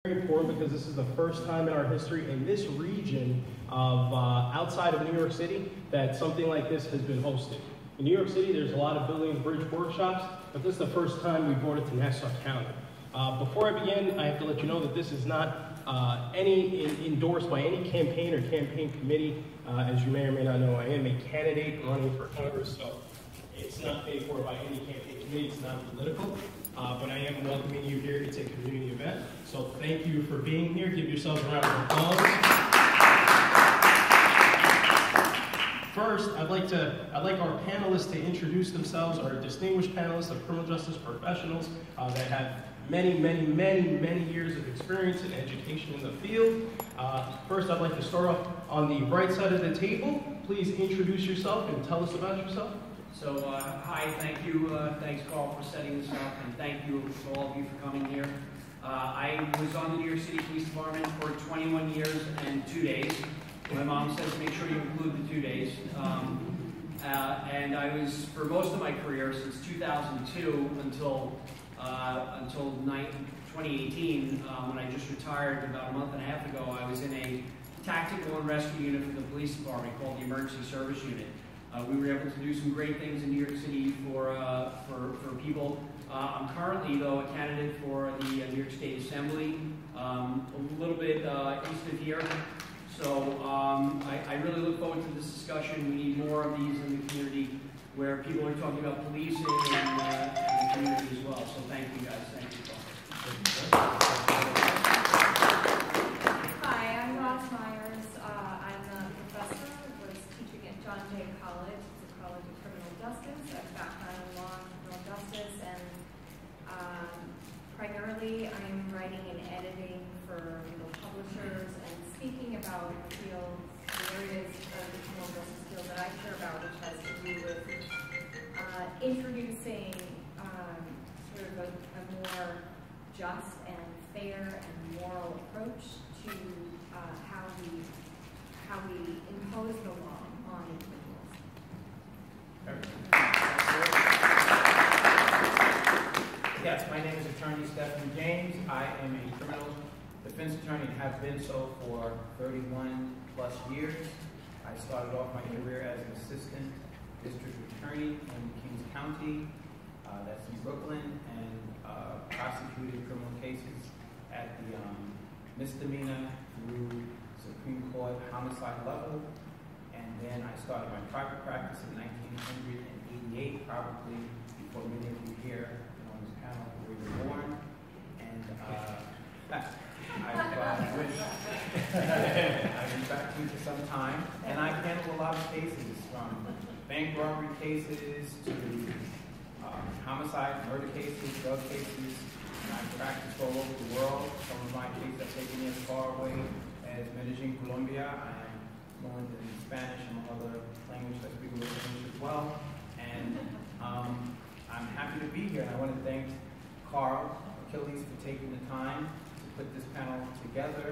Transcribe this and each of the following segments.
Very important because this is the first time in our history in this region of outside of New York City that something like this has been hosted. In New York City, there's a lot of building and bridge workshops, but this is the first time we brought it to Nassau County. Before I begin, I have to let you know that this is not endorsed by any campaign or campaign committee. As you may or may not know, I am a candidate running for Congress, so it's not paid for by any campaign committee. It's not political. But I am welcoming you here. It's a community event. So thank you for being here. Give yourselves a round of applause. First, I'd like our panelists to introduce themselves, our distinguished panelists of criminal justice professionals that have many years of experience and education in the field. First, I'd like to start off on the right side of the table. Please introduce yourself and tell us about yourself. So, hi, thank you. Thanks, Carl, for setting this up, and thank you to all of you for coming here. I was on the New York City Police Department for 21 years and 2 days. My mom says make sure you include the 2 days. And I was, for most of my career, since 2002 until 2018, when I just retired about a month and a half ago, I was in a tactical and rescue unit for the police department called the Emergency Service Unit. We were able to do some great things in New York City for people. I'm currently, though, a candidate for the New York State Assembly, a little bit east of here. So I really look forward to this discussion. We need more of these in the community where people are talking about policing and the community as well. So thank you, guys. Thank you, Paul. Hi, I'm Ross Myers. I'm a professor. John Jay College. It's a college of criminal justice. I have a background in law and criminal justice, and primarily I'm writing and editing for legal publishers and speaking about fields, the areas of the criminal justice field that I care about, which has to do with introducing sort of a more just and fair and moral approach to how we impose the law on individuals. Yes, my name is Attorney Stephanie James. I am a criminal defense attorney and have been so for 31 plus years. I started off my career as an assistant district attorney in Kings County, that's in Brooklyn, and prosecuted criminal cases at the misdemeanor through Supreme Court homicide level. And then I started my private practice in 1988, probably before many of you here on this panel were born. And I've been practicing for some time, and I've handled a lot of cases, from bank robbery cases to homicide, murder cases, drug cases. And I've practiced all over the world. Some of my cases have taken me as far away as Medellin, Colombia. I am fluent in Spanish and other languages that speak English as well. And I'm happy to be here. And I want to thank Carl Achilles for taking the time to put this panel together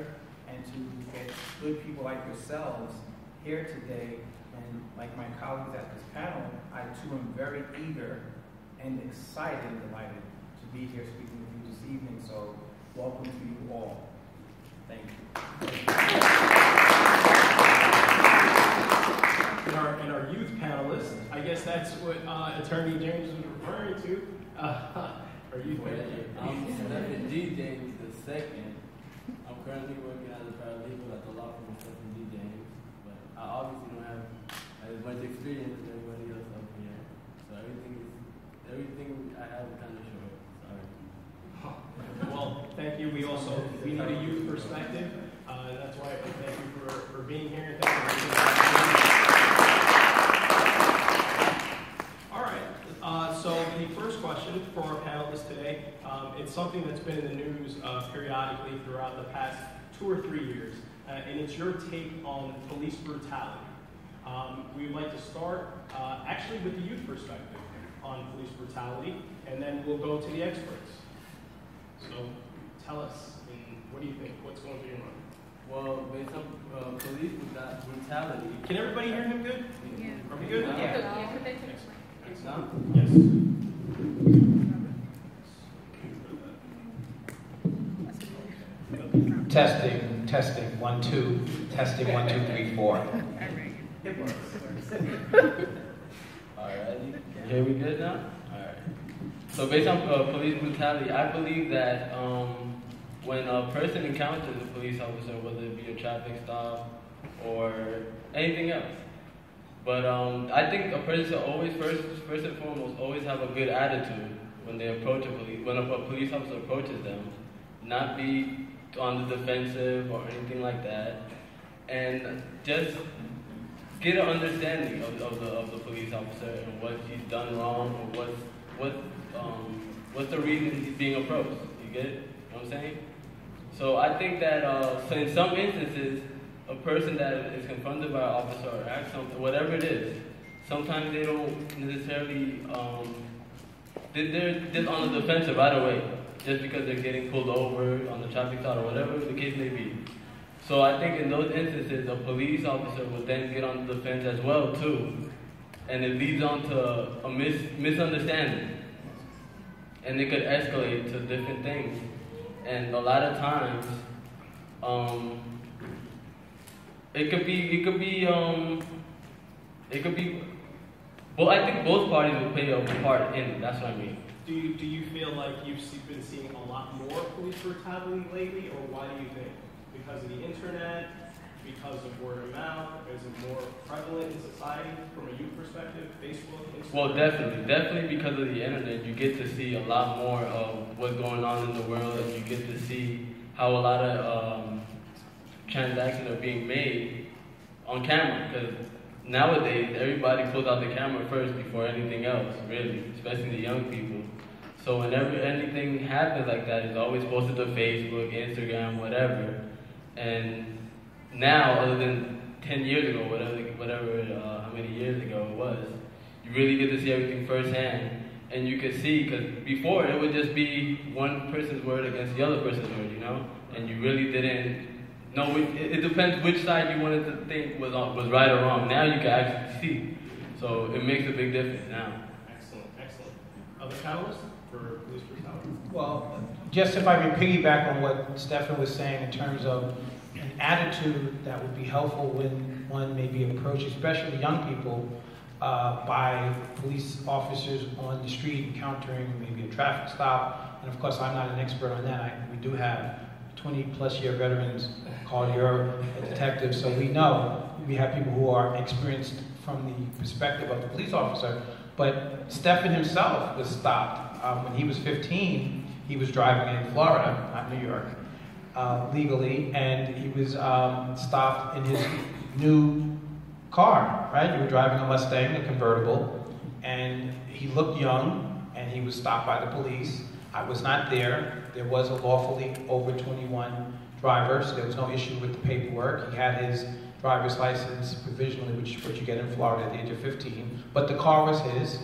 and to get good people like yourselves here today. And like my colleagues at this panel, I too am very eager and excited and delighted to be here speaking with you this evening. So welcome to you all. Thank you. And our youth panelists, I guess that's what Attorney James was referring to. Our youth panelists. I'm Stephen D. James II. I'm currently working as a paralegal at the law firm of Stephen D. James, but I obviously don't have as much experience as everybody else up here. So everything I have is kind of short. Sorry. Well, thank you. We need a youth perspective. That's why I thank you for being here. Thank you for being All right. So the first question for our panelists today, it's something that's been in the news periodically throughout the past 2 or 3 years, and it's your take on police brutality. We would like to start actually with the youth perspective on police brutality, and then we'll go to the experts. So tell us, what do you think? What's going through your mind? Well, based on police brutality. Can everybody hear him good? Yeah. Are we good? Yeah. Yes. Testing, testing, 1, 2, testing, 1, 2, 3, 4. It works. Alrighty, here we good now? Alright. So based on police brutality, I believe that when a person encounters a police officer, whether it be a traffic stop or anything else, but I think a person should always, first and foremost, always have a good attitude when they approach when a police officer approaches them, not be on the defensive or anything like that, and just get an understanding of the police officer and what he's done wrong or what's the reason he's being approached. You get it? You know what I'm saying? So I think that so in some instances, a person that is confronted by an officer or acts something, whatever it is, sometimes they don't necessarily they're just on the defensive right away, just because they're getting pulled over on the traffic stop or whatever the case may be. So I think in those instances, a police officer will then get on the defense as well too, and it leads on to a misunderstanding, and it could escalate to different things. And a lot of times, it could be. Well, I think both parties will play a part in it. That's what I mean. Do you feel like you've been seeing a lot more police brutality lately, or why do you think? Because of the internet, because of word of mouth, is it more prevalent in society from a youth perspective? Facebook, Instagram? Well, definitely because of the internet, you get to see a lot more of what's going on in the world, and you get to see how a lot of transactions are being made on camera. Because nowadays, everybody pulls out the camera first before anything else, really, especially the young people. So whenever anything happens like that, it's always posted to Facebook, Instagram, whatever. And now, other than 10 years ago, whatever, how many years ago it was, you really get to see everything firsthand. And you can see, because before it would just be one person's word against the other person's word, you know? And you really didn't know, it depends which side you wanted to think was right or wrong. Now you can actually see. So it makes a big difference now. Excellent. Other panelists for police brutality? Well, just if I may piggyback on what Stefan was saying in terms of an attitude that would be helpful when one may be approached, especially young people, by police officers on the street encountering maybe a traffic stop. And of course, I'm not an expert on that. We do have 20-plus year veterans called here, a detective, so we know we have people who are experienced from the perspective of the police officer. But Stefan himself was stopped when he was 15. He was driving in Florida, not New York, legally, and he was stopped in his new car, right? You were driving a Mustang, a convertible, and he looked young, and he was stopped by the police. I was not there. There was a lawfully over 21 driver, so there was no issue with the paperwork. He had his driver's license provisionally, which is what you get in Florida at the age of 15, but the car was his.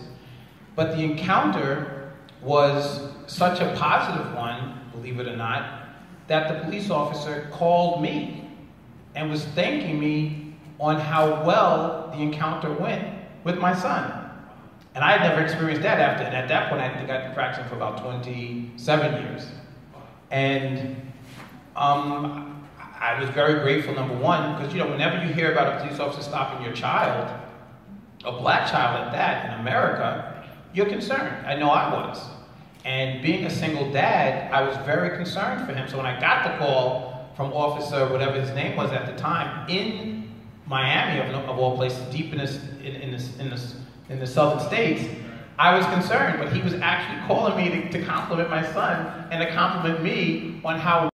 But the encounter was such a positive one, believe it or not, that the police officer called me and was thanking me on how well the encounter went with my son. And I had never experienced that after, and at that point I think I'd been practicing for about 27 years. And I was very grateful, number one, because whenever you hear about a police officer stopping your child, a black child at that, in America, you're concerned. I know I was. And being a single dad, I was very concerned for him. So when I got the call from officer, whatever his name was at the time, in Miami, of all places, deep in the southern states, I was concerned. But he was actually calling me to compliment my son and to compliment me on how